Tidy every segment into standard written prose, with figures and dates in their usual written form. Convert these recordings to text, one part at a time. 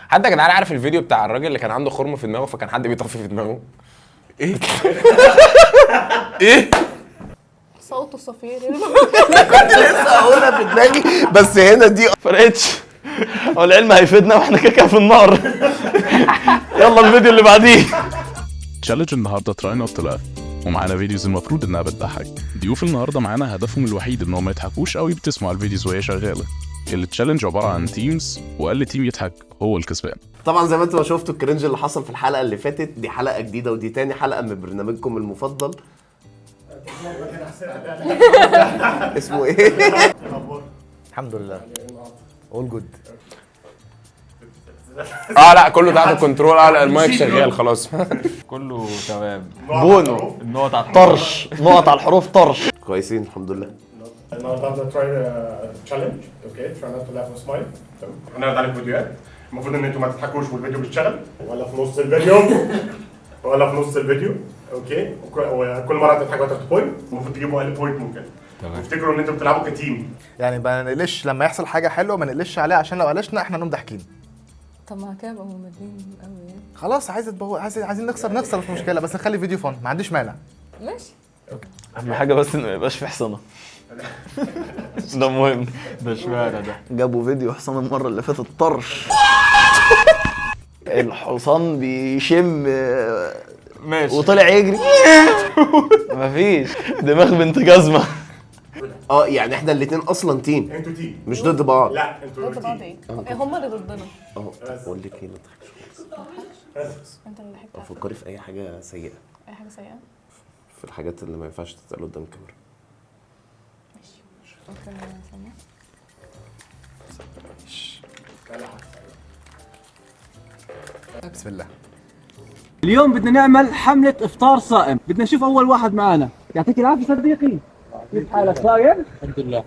حد يا جدعان عارف الفيديو بتاع الراجل اللي كان عنده خرم في دماغه فكان حد بيطفي في دماغه؟ ايه؟ ايه؟ صوت الصفير كنت لسه هقولها في دماغي بس هنا دي فرقتش. هو العلم هيفيدنا واحنا كده في النار. يلا الفيديو اللي بعديه. تشالنج النهارده تراي نوت تو لاف، ومعانا فيديوز المفروض انها بتضحك. ضيوف النهارده معانا هدفهم الوحيد انهم ما يضحكوش قوي بتسمعوا الفيديوز وهي شغاله. التشالنج عباره عن تيمز، واقل تيم يضحك هو الكسبان. طبعا زي ما انتوا شفتوا الكرنج اللي حصل في الحلقه اللي فاتت، دي حلقه جديده ودي تاني حلقه من برنامجكم المفضل. اسمه ايه؟ الحمد لله اول جود. لا كله تحت الكنترول. لا المايك شغال خلاص. كله تمام. بونو النقط على طرش، نقط على الحروف طرش. كويسين الحمد لله. النهارده تراي تشالنج اوكي تراي نوت تو لاف وسمايل. هنعرض عليكم فيديوهات المفروض ان انتوا ما تضحكوش والفيديو بيشتغل ولا في نص الفيديو اوكي. وكل مره تضحكوا هتاخدوا بوينت، المفروض تجيبوا اقل بوينت ممكن. افتكروا ان انتوا بتلعبوا كتيم، يعني ما نقلش لما يحصل حاجه حلوه ما نقلش عليها، عشان لو قلشنا احنا نقوم ضاحكين. طب ما كده بقى ممدين قوي يعني. خلاص عايزين نخسر مش مشكله، بس نخلي فيديو فن، ما عنديش مانع. ماشي. اهم حاجه بس انه ما يبقاش في حصانه. ده مهم. ده اشمعنى ده؟ جابوا فيديو حصان المره اللي فاتت طرش. الحصان بيشم ماشي وطلع يجري. مفيش دماغ بنت جزمه. يعني احنا الاثنين اصلا تيم انتوا تيم مش ضد بعض. لا انتوا ضد بعض تيم. ايه؟ هم اللي ضدنا. بقول لك ايه، ما تضحكش. انت اللي ضحكت. فكري في اي حاجه سيئه، اي حاجه سيئه. في الحاجات اللي ما ينفعش تتقال قدام الكاميرا. ماشي. اوكي ثانيه. بسم الله. اليوم بدنا نعمل حملة إفطار صائم، بدنا نشوف أول واحد معنا. يعطيك العافية صديقي. كيف حالك صايم؟ الحمد لله.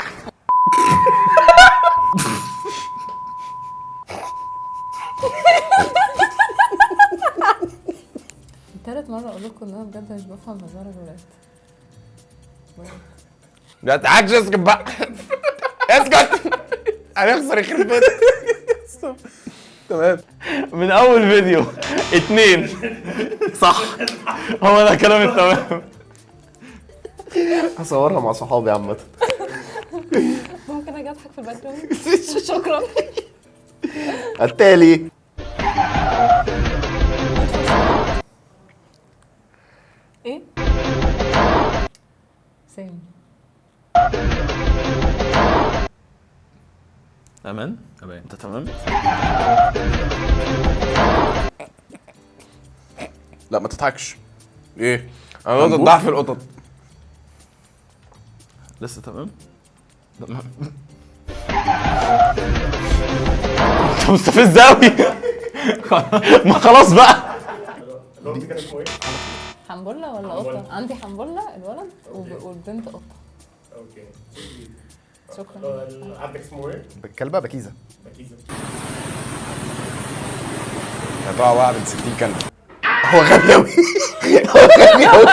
تالت مرة أقول لكم إن أنا بجد مش بفهم هزار الولاد. ما تضحكش، اسكت بقى. اسكت. هنخسر يخرب بيتك. تمام. من اول فيديو 2 صح. هو ده كلام التمام. هصورها مع صحابي عامه. ممكن أجي أضحك في الباك جراوند؟ شكرا. التالي إيه؟ سامي. امان تمام. انت تمام. لا ما تضحكش. ايه؟ انا نقطة ضعف القطط. لسه تمام. انت مستفز قوي. ما خلاص بقى. الوقت كان اسمه ايه؟ حنبلة ولا قطة؟ عندي حنبلة الولد والبنت قطة. اوكي شكرا. عندك اسمه ايه؟ الكلبه بكيزه. بكيزة. هتقع واحد من 60 كلب. هو غبي قوي. هو غبي قوي.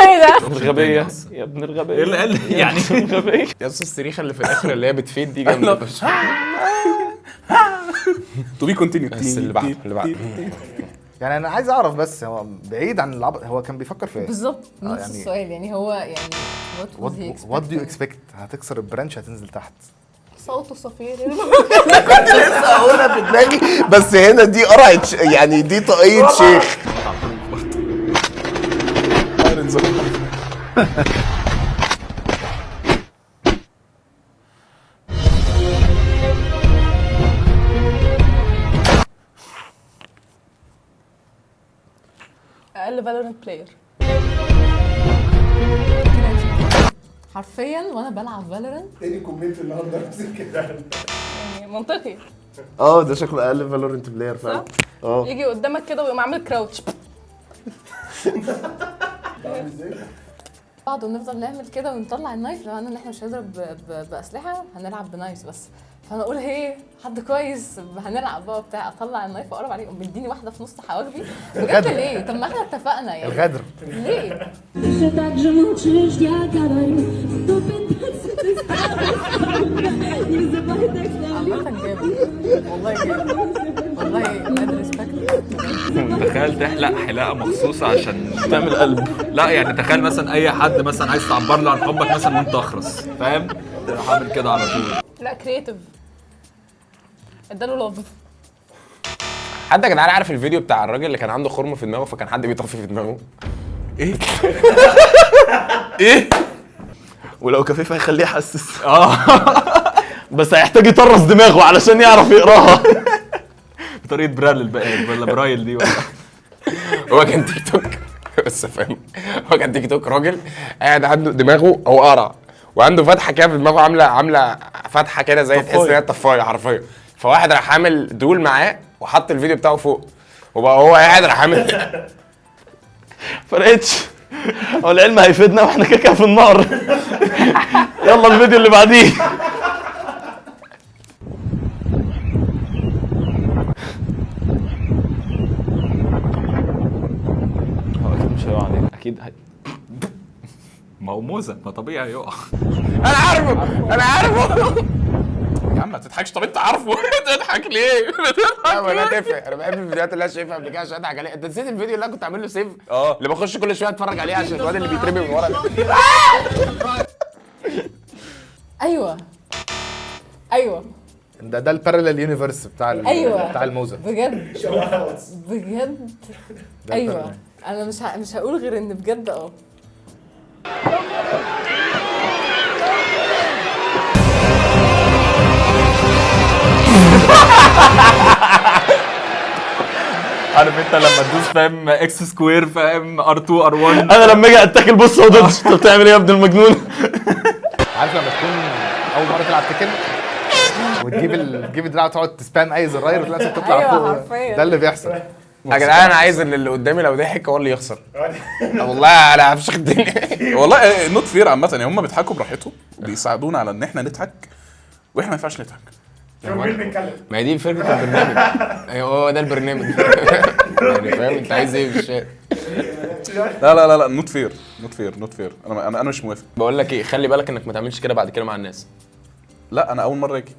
ايه ده؟ الغبيه يا ابن الغبيه. ايه اللي قال يعني الغبيه. يا اسطى الصريخه اللي في الاخر اللي هي بتفيد دي جامده. تو بي كونتينيو. بس اللي بعده يعني انا عايز اعرف بس هو بعيد عن العبط، هو كان بيفكر في ايه؟ بالظبط نفس يعني السؤال. يعني هو يعني وات دو يو اكسبكت؟ هتكسر البرانش هتنزل تحت. صوت الصفير. كنت لسه هقولها في دماغي بس هنا دي قرعه يعني دي طاقية شيخ. اقل فالورنت بلاير حرفيا وانا بلعب فالورنت. تاني كومنت النهارده نفس الكلام. يعني منطقي. ده شكله اقل فالورنت بلاير فعلا. يجي قدامك كده ويقوم عامل كراوتش. بعد ونفضل نعمل كده ونطلع النايف. لو ان احنا مش هنضرب باسلحه هنلعب بنايف بس. فانا اقول هي حد كويس هنلعب بقى بتاع. اطلع النايف واقرب عليه يقوم بيديني واحده في نص حواجبي. بجد ليه؟ طب ما احنا اتفقنا يعني. الغدر. ليه؟ عامة جامد والله جامد. تخيل تحلق حلاقه مخصوصه عشان تعمل قلب. لا يعني تخيل مثلا اي حد مثلا عايز تعبر له عن حبك مثلا وانت اخرس، فاهم؟ تروح عامل كده على طول. لا كرييتيف، اداله لاف. حد يا جدعان عارف الفيديو بتاع الراجل اللي كان عنده خرم في دماغه فكان حد بيطفي في دماغه؟ ايه؟ ايه؟ ولو كفيف هيخليه يحسس. بس هيحتاج يطرز دماغه علشان يعرف يقراها. بطريقه برال ولا برايل دي ولا هو كان تيك توك بس فاهم، هو كان تيك توك راجل قاعد عنده دماغه هو قرع وعنده فتحه كده في دماغه عامله فتحه كده زي تحس ان هي طفايه حرفيا. فواحد راح عامل دول معاه وحط الفيديو بتاعه فوق وبقى هو قاعد راح عامل فرقتش. هو العلم هيفيدنا واحنا كده في النار. يلا الفيديو اللي بعديه. هو اكيد مش هيقع عليك، اكيد ما هو موزه، ما طبيعي يقع. انا عارفه يا عم ما تضحكش. طب انت عارفه تضحك ليه؟ لا ما لا تفرق. انا بحب الفيديوهات اللي انا شايفها قبل كده عشان اضحك عليها. انت نسيت الفيديو اللي انا كنت عامل له سيف؟ اللي بخش كل شويه اتفرج عليه عشان الواد اللي بيترمي من ورا ده. ايوه ده الباراليل يونيفرس بتاع ايوه بتاع الموزه بجد بجد. ايوه انا مش هقول غير ان بجد عارف انت لما تدوس فاهم اكس سكوير فاهم ار2 ار1. انا لما اجي اتاكل بص هو دوج. انت بتعمل ايه يا ابن المجنون؟ عارف لما تكون اول مره تلعب تكن وتجيب الدراع وتقعد تسبام اي زراير وتلاقي نفسك تطلع أيوة فوق. حرفياً. ده اللي بيحصل. يا جدعان انا عايز ان اللي قدامي لو ضحك هو اللي يخسر. والله انا هفشخ الدنيا. والله نوت فير عامه يعني هم بيضحكوا براحتهم بيساعدونا على ان احنا نضحك واحنا ما ينفعش نضحك. شوف مين بيتكلم. ما هي دي فكره البرنامج. ايوه هو ده البرنامج. يعني فاهم انت عايز ايه في الشارع؟ لا نوت فير انا مش موافق. بقول لك ايه، خلي بالك انك ما تعملش كده بعد كده مع الناس. لا انا اول مره اجي.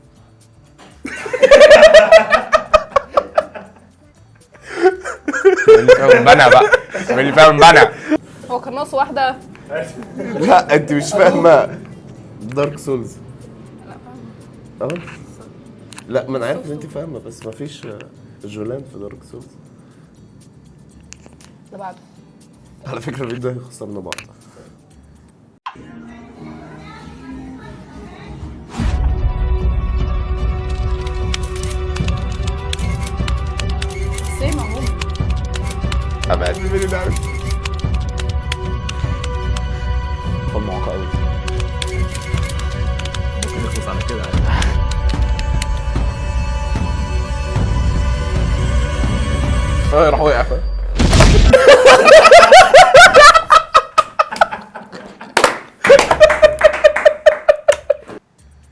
اللي فاهم بنا بقى، اللي فاهم بنا. هو كان ناقص واحده. لا انت مش فاهمه دارك سولز. لا ما انا عارف ان انت فاهمه بس ما فيش جولان في دارك سولز. اللي بعده على فكره الفيديو ده هيخسرنا بعض. سيم عموما. ابعد الفيديو ده. المعاقة قوي. ممكن نخلص على كده. راح وقع.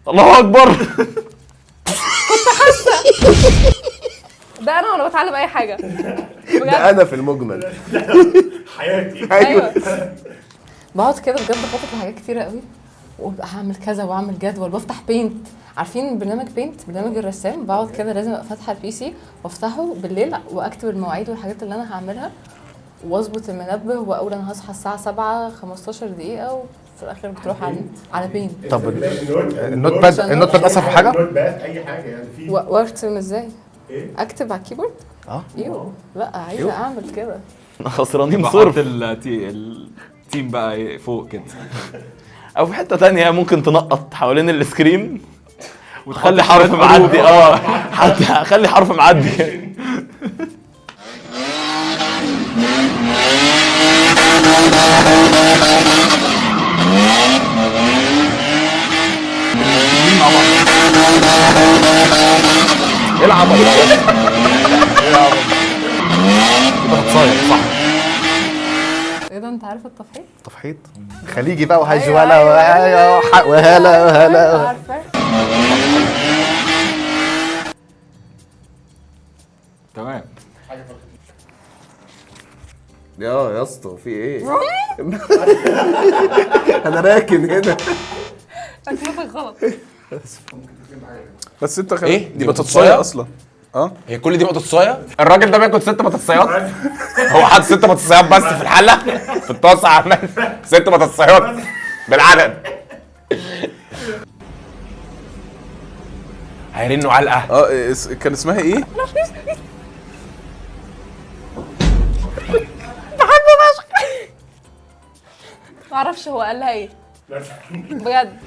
الله اكبر. ده انا وانا بتعلم اي حاجه بجد. ده انا في المجمل. حياتي. ايوه بقعد كده بجد بخطط لحاجات كتيره قوي وهعمل كذا واعمل جدول بفتح بينت. عارفين برنامج بينت، برنامج الرسام؟ بقعد كده لازم ابقى فاتحه البي سي وافتحه بالليل واكتب المواعيد والحاجات اللي انا هعملها واظبط المنبه واقول انا هصحى الساعه 7 15 دقيقه وفي الاخر بتروح على بينت. طب النوت باد اسهل في حاجه؟ النوت باد اي حاجه يعني في وارسم ازاي؟ ايه؟ اكتب على الكيبورد؟ ايوه لا عايزه اعمل كده. خسرانين بحط صرف. التيم بقى فوق كده. او في حته تانية ممكن تنقط حوالين السكريم وتحط وتخلي حرف شوية معدي. حروف. حتى خلي حرف معدي. ايه العبط ده؟ ايه العبط؟ كده هتصاير صح؟ ايه ده انت عارف التفحيط؟ تفحيط خليجي بقى وهج أيوة، ولا أيوة، وهلا وهلا. عارفه تمام. يا اسطى في ايه؟ انا راكن هنا. تكلفك غلط. بس انت إيه؟ دي بطاطسايه اصلا. هي كل دي بطاطسايه؟ الراجل ده بياكل 6 بطاطسيات؟ هو حاطط 6 بطاطسيات بس في الحله في الطاسه عمال 6 بطاطسيات بالعدد. هيرنوا علقه. كان اسمها ايه؟ معرفش هو قال لها ايه بجد.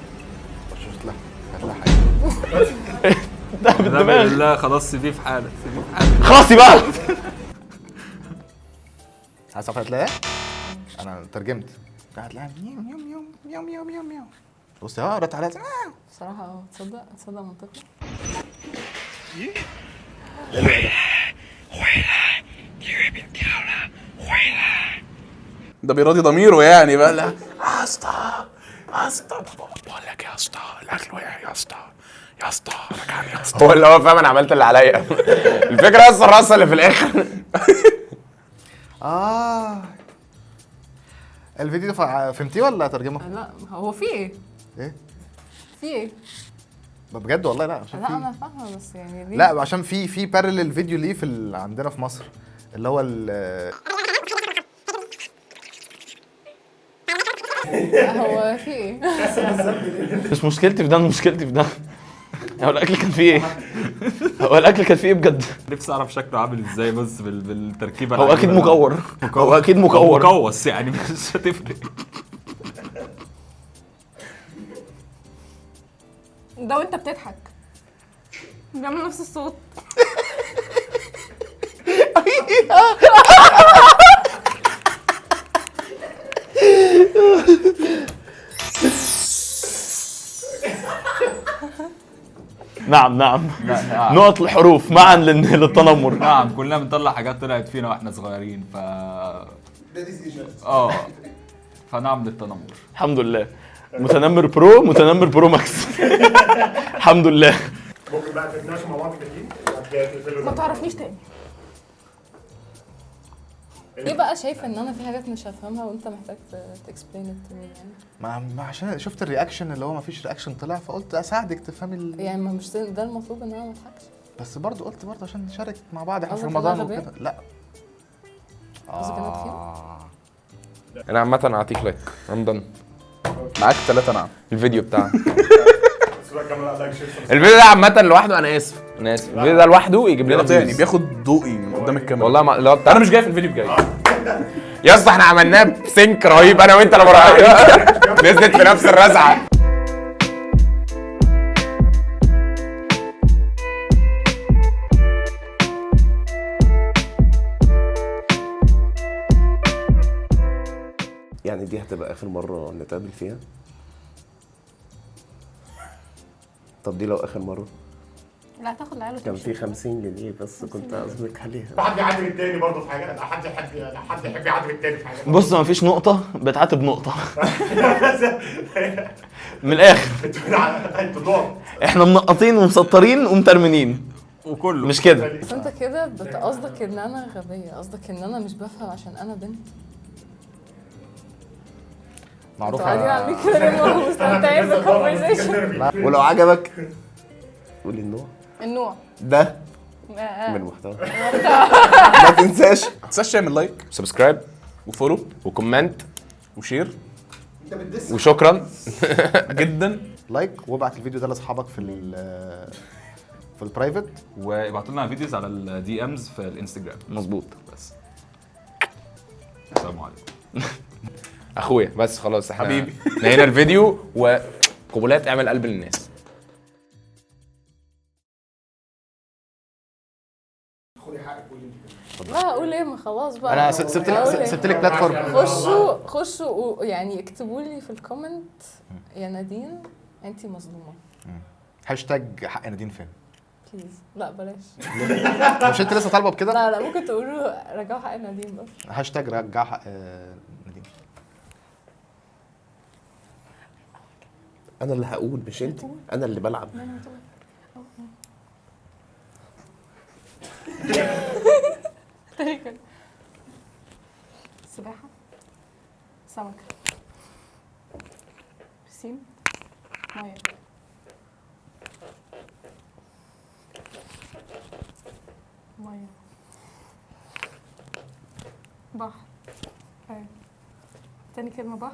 لا خلاص سيبيه في حاله، سيبيه في حاله. خلاصي بقى. عايز تعرف هتلاقيها؟ انا ترجمت. هتلاقيها ميو ميو ميو ميو ميو ميو ميو. بص اه رد عليها بصراحة تصدق منطقي. ده بيراضي ضميره يعني بقى. لا يا اسطى بقول لك يا اسطى الاكل وقع يا اسطى يا اسطى رجعني يا اسطى. هو اللي هو فاهم انا عملت اللي عليا. الفكره بس الرقصه اللي في الاخر. الفيديو ده فهمتيه ولا ترجمه؟ لا هو في ايه؟ ايه؟ في ايه؟ بجد والله لا عشان لا في انا فاهمه بس يعني ليه؟ لا عشان في بارلل فيديو ليه عندنا في مصر اللي هو هو في ايه؟ مش مشكلتي في ده، مشكلتي في ده. هو الاكل كان فيه ايه؟ هو الاكل كان فيه ايه بجد؟ نفسي اعرف شكله عامل ازاي بس بالتركيبه. هو اكيد مكور. هو اكيد مكور. مكوس يعني مش هتفرق. ده وانت بتضحك بيعمل نفس الصوت. نعم نقط الحروف معا للتنمر. نعم كلنا بنطلع حاجات طلعت فينا واحنا صغيرين فنعم للتنمر. الحمد لله. متنمر برو ماكس. الحمد لله. ممكن بقى تتناقشوا مع بعض كتير ما تعرفنيش تاني. ليه بقى شايفه ان انا في حاجات مش هفهمها وانت محتاج تكسبلين ات يعني؟ ما عشان شفت الرياكشن اللي هو ما فيش رياكشن طلع فقلت اساعدك تفهمي يعني ما مش ده المطلوب ان انا ما اضحكش. بس برضه قلت عشان نشارك مع بعض احنا في قصدك رمضان إن أنا وكده. لا قصدك ان انا تخين؟ انا عامه اعطيك لايك ام دن. معاك 3 نعم. الفيديو بتاعك الفيديو ده عامه لوحده. انا اسف الفيديو ده لوحده يجيب لنا تاني بياخد ضوئي قدام الكاميرا. والله ما لا انا مش جاي في الفيديو الجاي. يا اسطى احنا عملناه بسنك رهيب انا وانت لما رايحين نزلت في نفس الرزعه. يعني دي هتبقى اخر مره نتقابل فيها؟ طب دي لو اخر مره لا هتاخد العيال كان في 50 جنيه بس كنت قصدك عليها. حد يعاتب التاني برضه في حاجه. حد يحب يعاتب التاني في حاجه. بص ما فيش نقطة بتعاتب نقطة. من الآخر احنا منقطين ومسطرين ومترمنين وكله مش كده. بس انت كده قصدك ان انا غبيه، قصدك ان انا مش بفهم عشان انا بنت. معروفه قاعدين عاملين كده ليه مستمتعين بالكونفرسيشن. ولو عجبك قولي النوع ده آه. من المحتوى. ما تنساش تعمل لايك سبسكرايب وفولو وكومنت وشير وشكرا جدا. لايك وابعت الفيديو ده لاصحابك في البرايفت. وابعتوا لنا فيديوز على الدي امز في الانستجرام. مظبوط. بس السلام عليكم. اخويا بس خلاص احنا حبيبي. نهينا الفيديو وقبولات اعمل قلب للناس. لا اقول ايه، ما خلاص بقى. انا سبت لك بلاتفورم. خشوا يعني اكتبوا لي في الكومنت يا نادين انتي مظلومه. هاشتاج حق نادين فين؟ بليز لا بلاش. مش انت لسه طالبه بكده؟ لا ممكن تقولوا رجعوا حق نادين بس. هاشتاج رجع حق نادين. انا اللي هقول مش انت. انا اللي بلعب. سباحة، سمكة، بسين، مية. بحر. ايوه. تاني كلمة بحر.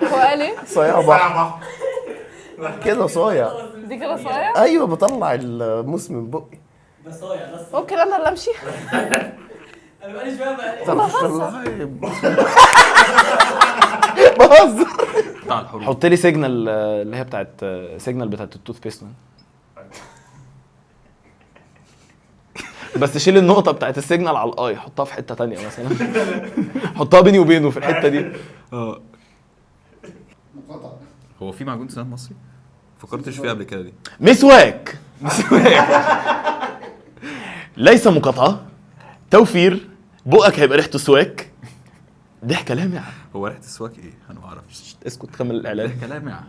هو قال ايه؟ صايع بحر كده صايع. دي كده صايع؟ ايوه بطلع الموس من بقي. ده صايع ده ممكن انا اللي امشي؟ انا بقالي شويه بقى بهزر. بتاع الحروب. حط لي سيجنال اللي هي بتاعت سيجنال بتاعت التوث بيست. بس شيل النقطة بتاعت السيجنال على الاي، حطها في حتة تانية مثلا. حطها بيني وبينه في الحتة دي. هو في معجون سنان مصري؟ فكرتش فيه قبل كده دي. مسواك. ليس مقاطعة، توفير، بقك هيبقى ريحته سواك. ضحكة لامعة. هو ريحة السواك ايه؟ انا ما اعرفش. اسكت كمل الاعلان. ضحكة لامعة.